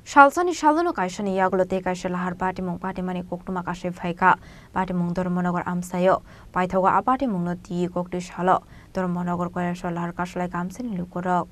Shalsani Shalano Kaishani Yaglote Kaishalahar Patimung Patimani Koktuma Kashe Faika, Patimung Dormonogor Amsayo, Paitawa Apatimung no Ti Koktish Halo, Dormonogor Koyashalar Kashlai Kamsin Lukoro.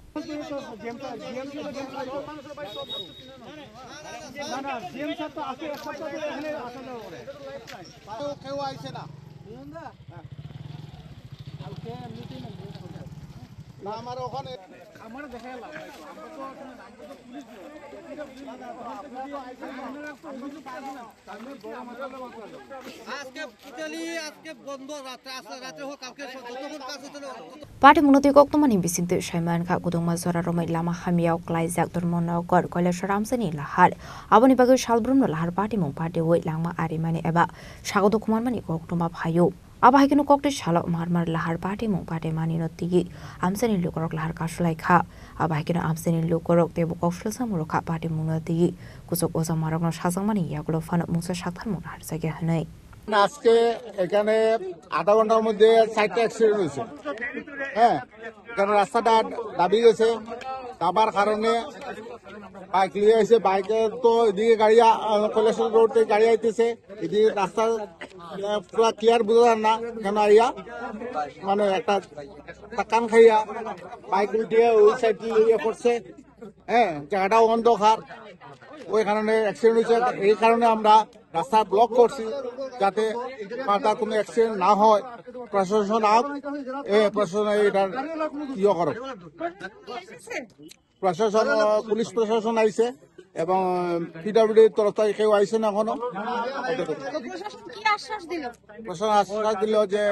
Party Munoti Koktomani Bisintu Shaman Kakudung Mazora Roma Lama Hamiao Klaizak Dormonogor Koyasharamsani Lahar, Abonibago Shalbrum Lahar Party Mung Party Wait Lama Arimani Eba, Shagodo Kumani Koktuma Hayo. Abahikino Koktish Halo Marmar Lahar Party Mung Party Manino Tigi, Amsani Lukorok Lahar Kashlaika, Abahikino Amsani Lukorok, the book of Shilsamuroka Party Munati, Kusok Ozamarano Shazamani, Yaglo Fan Musa Shatamun Harsagahane. আজকে এখানে আধা ঘন্টার মধ্যে 60টা accident হয়েছে। হ্যাঁ, কারণ রাস্তাটা দাবি গেছে, দাবার কারণে বাইক নিয়ে এসে বাইকে তো এদিকে গাড়ি কৈলাসহর রোড থেকে গাড়ি আইতেছে, এদিকে রাস্তা পুরো ক্লিয়ার বোঝা যায় না কেন আইয়া মানে একটা কান খাইয়া বাইক উল্টিয়ে ওই সাইড দিয়ে পড়ছে। হ্যাঁ, জায়গাটাও অন্ধকার, ওই কারণে অ্যাক্সিডেন্ট হয়েছে। এই কারণে আমরা রাস্তা ব্লক করছি যাতে তার কোনো অ্যাক্সিডেন্ট না হয়। প্রশাসন প্রশাসন এটার ইয়ে করো, প্রশাসন পুলিশ প্রশাসন আইছে এবং পিডব্লিউডির তরফ থেকে কেউ আইছে না এখনো। প্রশাসন আশ্বাস দিল যে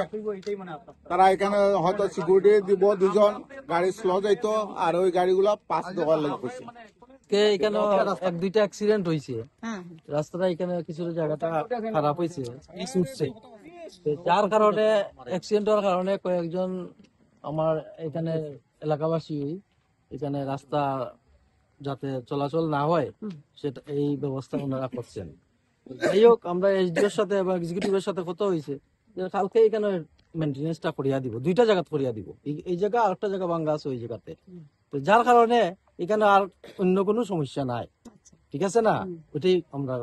তারা এখানে হয়তো সিকিউরিটি দিব, 2জন গাড়ি স্লো যাইতো আর ওই গাড়িগুলো পাস দেওয়ার লাগছে। এখানে 1-2টা অ্যাক্সিডেন্ট হয়েছে, রাস্তাটা এখানে কিছু জায়গাটা খারাপ হয়েছে, যার কারণে অ্যাক্সিডেন্ট হওয়ার কারণে কয়েকজন আমার এখানে এলাকাবাসী এখানে রাস্তা যাতে চলাচল না হয় সেটা এই ব্যবস্থা ওনারা করছেন। যাই হোক, আমরা এসডিওর সাথে এবং এক্সিকিউটিভের সাথে কথা হয়েছে যে কালকে এখানে মেনটেন্যান্সটা করিয়া দিব, 2টা জায়গা করিয়া দিব, এই জায়গা আর একটা জায়গা ভাঙ্গা আছে ওই জায়গাতে। তো যার কারণে এখানে আর অন্য কোনো সমস্যা নাই, ঠিক আছে না? ওটাই আমরা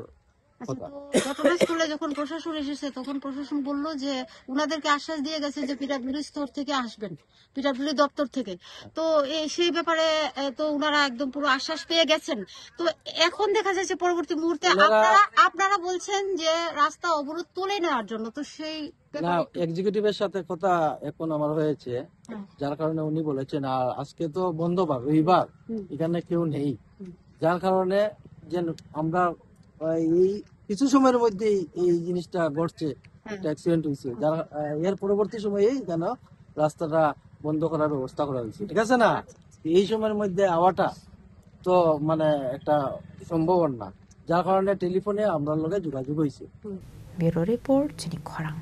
ঘটনাস্থলে যখন প্রশাসন এসেছে তখন প্রশাসন বলল যে উনাদেরকে আশ্বাস দিয়ে গেছে যে পিডব্লিউডি স্তর থেকে আসবেন, পিডব্লিউডি দপ্তর থেকে। তো সেই ব্যাপারে তো উনারা একদম পুরো আশ্বাস পেয়ে গেছেন। তো এখন দেখা যাচ্ছে পরবর্তী মুহূর্তে আপনারা বলছেন যে রাস্তা অবরোধ তুলে নেওয়ার জন্য। তো সেই না, এক্সিকিউটিভের সাথে কথা এখন আমার হয়েছে, যার কারণে উনি বলেছেন আর আজকে তো বন্ধবার রবিবার, এখানে কেউ নেই, যার কারণে যে আমরা এই কিছু সময়ের মধ্যে এই জিনিসটা ঘটছে, একটা অ্যাক্সিডেন্ট হয়েছে, যার এর পরবর্তী সময়েই যেন রাস্তাটা বন্ধ করার ব্যবস্থা করা হয়েছে, ঠিক আছে না? এই সময়ের মধ্যে আওয়াটা তো মানে একটা সম্ভব না, যার কারণে টেলিফোনে আমরা লগে যোগাযোগ হয়েছে। ব্যুরো রিপোর্ট, চিনি খরাং।